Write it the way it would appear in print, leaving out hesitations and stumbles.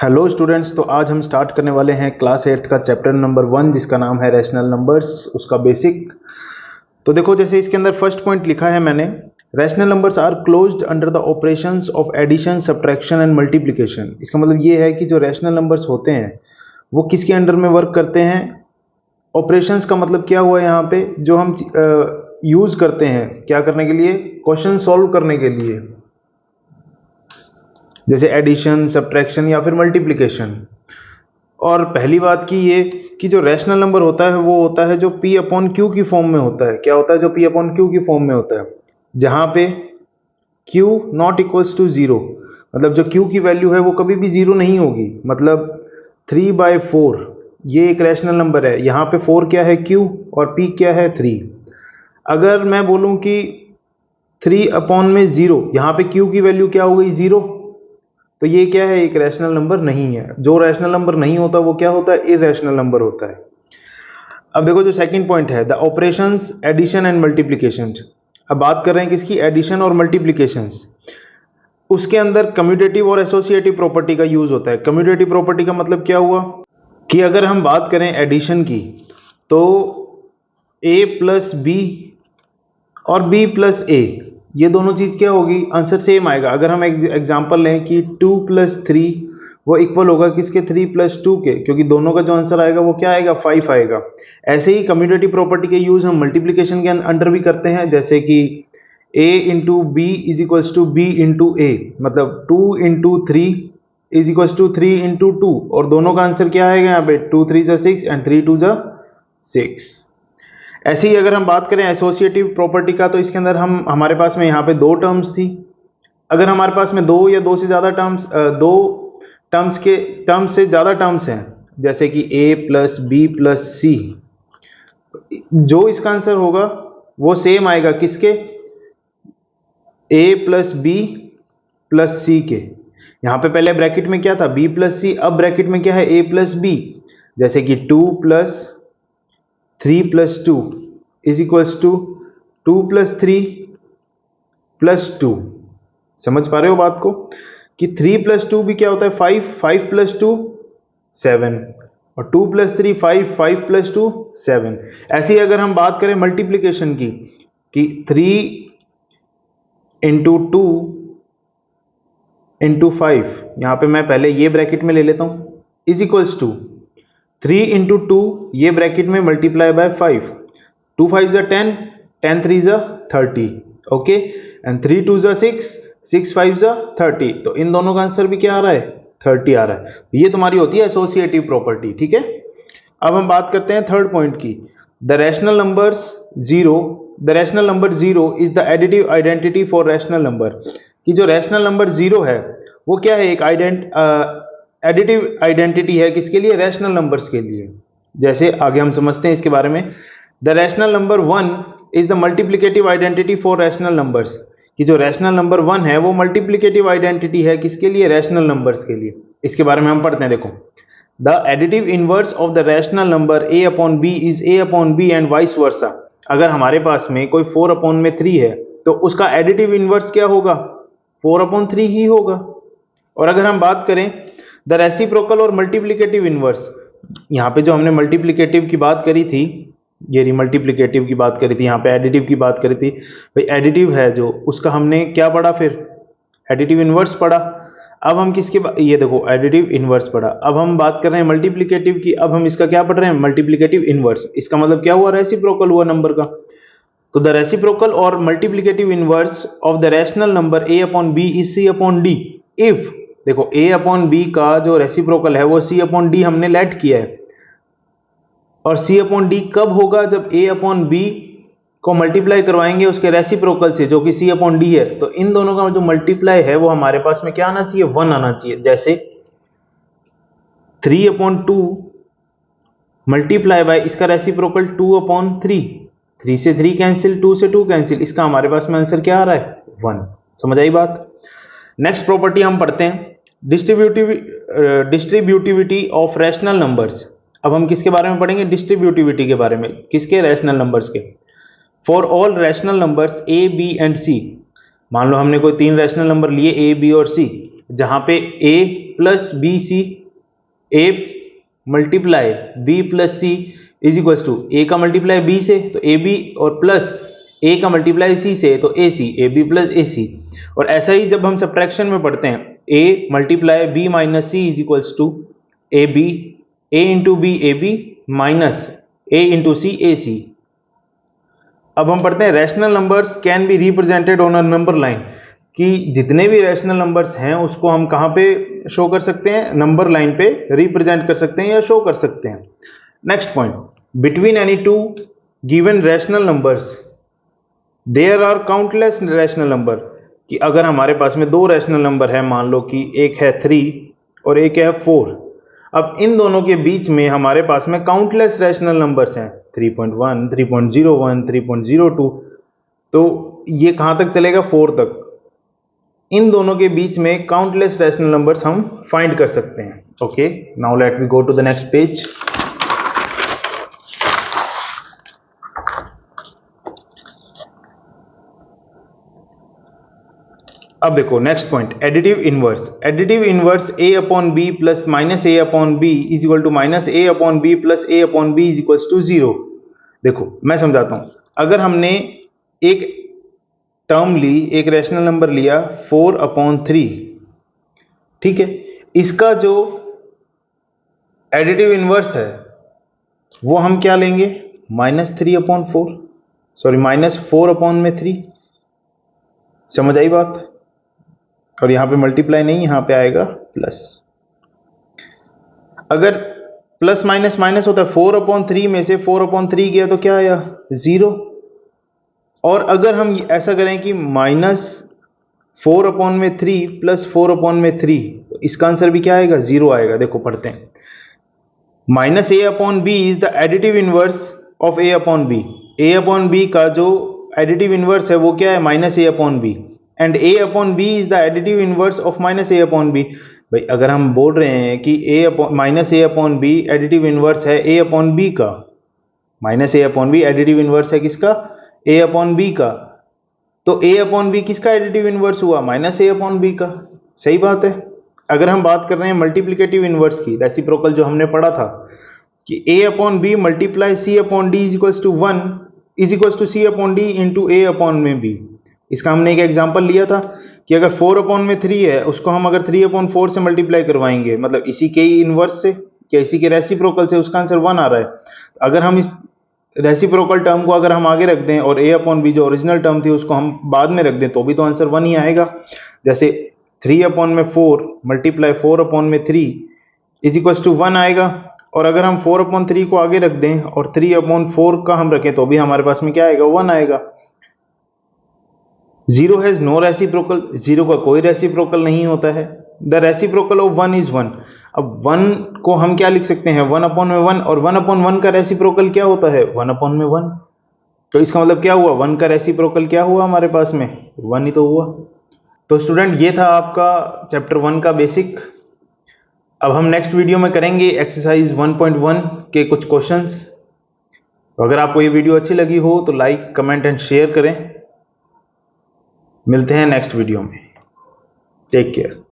Hello students, तो आज हम स्टार्ट करने वाले हैं क्लास 8th का चैप्टर नंबर 1 जिसका नाम है रैशनल नंबर्स, उसका बेसिक। तो देखो, जैसे इसके अंदर फर्स्ट पॉइंट लिखा है मैंने, rational numbers are closed under the operations of addition, subtraction and multiplication. इसका मतलब ये है कि जो रैशनल नंबर्स होते हैं वो किसके अंडर में वर्क करते हैं। ऑपरेशंस का मतलब क्या हुआ यहाँ पे, जो हम यूज करते हैं क्या करने के लिए, क्वेश्चन सॉल्व करने के लिए, जैसे एडिशन, सब्ट्रैक्शन या फिर मल्टीप्लिकेशन। और पहली बात की ये कि जो रैशनल नंबर होता है वो होता है जो p अपॉन क्यू की फॉर्म में होता है। क्या होता है? जो p अपॉन क्यू की फॉर्म में होता है, जहां पे q not equals to zero. मतलब जो q की वैल्यू है वो कभी भी जीरो नहीं होगी। मतलब 3/4 ये एक रैशनल नंबर है। यहाँ पे 4 क्या है? q, और p क्या है? 3। अगर मैं बोलूं कि 3 अपॉन में जीरो, यहाँ पे q की वैल्यू क्या हो गई? जीरो। तो ये क्या है? एक रैशनल नंबर नहीं है। जो रैशनल नंबर नहीं होता वो क्या होता है? इरैशनल नंबर होता है। अब देखो, जो सेकंड पॉइंट है, the operations addition and multiplication. अब बात कर रहे हैं किसकी? एडिशन और मल्टीप्लिकेशंस। उसके अंदर कम्यूटेटिव और एसोसिएटिव प्रॉपर्टी का यूज होता है। कम्यूटेटिव प्रॉपर्टी का मतलब क्या हुआ कि अगर हम बात करें एडिशन की, तो a प्लस बी और b प्लस ए, ये दोनों चीज क्या होगी? आंसर सेम आएगा। अगर हम एक एग्जांपल लें कि 2 प्लस 3 वो इक्वल होगा किसके? 3 प्लस 2 के, क्योंकि दोनों का जो आंसर आएगा वो क्या आएगा? 5 आएगा। ऐसे ही कम्यूटेटिव प्रॉपर्टी के यूज हम मल्टीप्लिकेशन के अंडर भी करते हैं, जैसे कि a into b is equals to b into a, मतलब 2 into 3 is equals to 3 into 2, और दोनों का आंसर क्या आएगा यहाँ पे? 2 3 जा 6 एंड 3 2 जा 6। ऐसे ही अगर हम बात करें एसोसिएटिव प्रॉपर्टी का, तो इसके अंदर हमारे पास में यहाँ पे दो टर्म्स थी। अगर हमारे पास में दो या दो से ज्यादा टर्म्स, दो टर्म्स से ज्यादा टर्म्स हैं, जैसे कि a प्लस बी प्लस सी, जो इसका आंसर होगा वो सेम आएगा किसके? a प्लस बी प्लस सी के। यहाँ पे पहले ब्रैकेट में क्या था? b प्लस सी, अब ब्रैकेट में क्या है? a plus b. जैसे कि 2 plus 3 plus 2 is equals to 2 plus 3 plus 2। समझ पा रहे हो बात को कि 3 प्लस 2 भी क्या होता है? 5, 5 प्लस 2 7, और 2 प्लस 3 5, 5 प्लस 2 7। ऐसे ही अगर हम बात करें मल्टीप्लिकेशन की, कि 3 इंटू 2 इंटू 5, यहाँ पे मैं पहले ये ब्रैकेट में ले लेता हूँ, इज इक्वल्स टू 3 इंटू 2 ये ब्रैकेट में मल्टीप्लाई बाय 5, 2 5 जा 10, 10 3 जा 30, ओके, एंड 3 2 जा 6, 6 5 जा 30। तो इन दोनों का आंसर भी क्या आ रहा है? 30 आ रहा है। ये तुम्हारी होती है एसोसिएटिव प्रॉपर्टी, ठीक है। अब हम बात करते हैं थर्ड पॉइंट की, the rational numbers zero. The rational number zero is the additive identity for rational number. कि जो रैशनल नंबर जीरो है वो क्या है? एक एडिटिव आइडेंटिटी है किसके लिए? रैशनल नंबर्स के लिए। जैसे आगे हम समझते हैं इसके बारे में। The rational number 1 is the multiplicative identity for rational numbers. कि जो रैशनल नंबर 1 है वो मल्टीप्लिकेटिव आइडेंटिटी है किसके लिए? रैशनल नंबर्स के लिए। इसके बारे में हम पढ़ते हैं, देखो। The additive inverse of the rational number a upon b is a upon b and vice versa. अगर हमारे पास में कोई 4 अपॉन में 3 है तो उसका एडिटिव इनवर्स क्या होगा? 4 अपॉन 3 ही होगा। और अगर हम बात करें द रेसिप्रोकल और मल्टीप्लिकेटिव इनवर्स, यहाँ पे जो हमने मल्टीप्लिकेटिव की बात करी थी, ये मल्टीप्लिकेटिव की बात करी थी, यहाँ पे एडिटिव की बात करी थी। भाई एडिटिव है जो, उसका हमने क्या पढ़ा? फिर एडिटिव इनवर्स पढ़ा। अब हम ये देखो, एडिटिव इनवर्स पढ़ा। अब हम बात कर रहे हैं मल्टीप्लिकेटिव की। अब हम इसका क्या पढ़ रहे हैं? Multiplicative inverse. इसका मतलब क्या हुआ? रेसिप्रोकल हुआ नंबर का। तो द रेसिप्रोकल और multiplicative inverse of the rational number a upon b is c upon d if, देखो a अपॉन b का जो रेसिप्रोकल है वो c अपॉन d हमने लेट किया है, और c अपॉन d कब होगा? जब a अपॉन b को मल्टीप्लाई करवाएंगे उसके रेसिप्रोकल से, जो कि c अपॉन d है। तो इन दोनों का जो मल्टीप्लाई है वो हमारे पास में क्या आना चाहिए? 1 आना चाहिए। जैसे 3 अपॉन 2 मल्टीप्लाई बाय इसका रेसिप्रोकल 2 अपॉन 3, 3 से 3 कैंसिल, 2 से 2 कैंसिल, इसका हमारे पास में आंसर क्या आ रहा है? 1। समझ आई बात? नेक्स्ट प्रॉपर्टी हम पढ़ते हैं, डिस्ट्रीब्यूटिविटी ऑफ रैशनल नंबर्स। अब हम किसके बारे में पढ़ेंगे? डिस्ट्रीब्यूटिविटी के बारे में। किसके? रैशनल नंबर्स के। For all rational numbers a b and c। मान लो हमने कोई 3 रैशनल नंबर लिए a b और c, जहां पे a plus b c, a multiply b plus c is equal to a का मल्टीप्लाई बी से तो ए बी, और प्लस ए का मल्टीप्लाई सी से तो ए सी, ए बी प्लस ए सी। और ऐसा ही जब हम सब्ट्रैक्शन में पढ़ते हैं, a multiply b minus c is equals to a b, a into b a b minus a into c a c. अब हम पढ़ते हैं rational numbers can be represented on a number line, कि जितने भी रैशनल नंबर्स हैं उसको हम कहाँ पे शो कर सकते हैं, नंबर लाइन पे रिप्रेजेंट कर सकते हैं या शो कर सकते हैं। Next point, between any two given rational numbers there are countless rational number, कि अगर हमारे पास में दो रैशनल नंबर है, मान लो कि एक है 3 और एक है 4, अब इन दोनों के बीच में हमारे पास में काउंटलेस रैशनल नंबर्स हैं 3.1, 3.01, 3.02, तो ये कहाँ तक चलेगा, 4 तक। इन दोनों के बीच में काउंटलेस रैशनल नंबर्स हम फाइंड कर सकते हैं। Okay, now let we go to the next page. अब देखो next point, additive inverse. Additive inverse a upon b plus minus a upon b is equal to minus a upon b plus a upon b is equal to 0। देखो मैं समझाता हूं, अगर हमने एक term ली, एक रैशनल नंबर लिया 4/3, ठीक है, इसका जो एडिटिव इनवर्स है वो हम क्या लेंगे, -3/4, सॉरी -4/3। समझ आई बात? और यहां पे मल्टीप्लाई नहीं, यहां पे आएगा प्लस। अगर प्लस माइनस माइनस होता है, 4/3 में से 4/3 गया तो क्या आया, 0। और अगर हम ऐसा करें कि -4/3 प्लस 4/3, तो इसका आंसर भी क्या आएगा, 0 आएगा। देखो पढ़ते हैं, -a/b is the additive inverse of a/b। a/b का जो एडिटिव इनवर्स है वो क्या है, -a/b, and a/b is the additive inverse of -a/b। भाई अगर हम बोल रहे हैं कि -a/b एडिटिव इनवर्स है a/b का, -a/b एडिटिव इनवर्स है किसका, a/b का, तो a/b किसका एडिटिव इनवर्स हुआ, -a/b का। सही बात है। अगर हम बात कर रहे हैं मल्टीप्लिकेटिव इनवर्स की, रेसिप्रोकल जो हमने पढ़ा था कि a/b multiply c/d is equals to 1 is equals to c/d into a/b। इसका हमने एक एग्जांपल लिया था कि अगर 4/3 है, उसको हम अगर 3/4 से मल्टीप्लाई करवाएंगे, मतलब इसी के ही इनवर्स से या इसी के रेसिप्रोकल से, उसका आंसर 1 आ रहा है। अगर हम इस रेसिप्रोकल टर्म को अगर हम आगे रख दें और a/b जो ओरिजिनल टर्म थी उसको हम बाद में रख दें, तो भी तो आंसर 1 ही आएगा। जैसे 3/4 मल्टीप्लाई 4/3 इज इक्वल्स टू 1 आएगा, और अगर हम 4/3 को आगे रख दें और 3/4 का हम रखें, तो भी हमारे पास में क्या आएगा, 1 आएगा। 0 हैज नो रेसिप्रोकल, 0 का कोई रेसिप्रोकल नहीं होता है। The reciprocal of 1 is 1। अब 1 को हम क्या लिख सकते हैं, 1/1, और 1/1 का रेसिप्रोकल क्या होता है, 1/1। तो इसका मतलब क्या हुआ, 1 का रेसिप्रोकल क्या हुआ हमारे पास में, 1 ही तो हुआ। तो स्टूडेंट ये था आपका चैप्टर 1 का बेसिक। अब हम नेक्स्ट वीडियो में करेंगे एक्सरसाइज 1.1 के कुछ क्वेश्चंस। अगर आपको ये वीडियो अच्छी लगी हो तो लाइक, कमेंट एंड शेयर करें। मिलते हैं नेक्स्ट वीडियो में। Take care.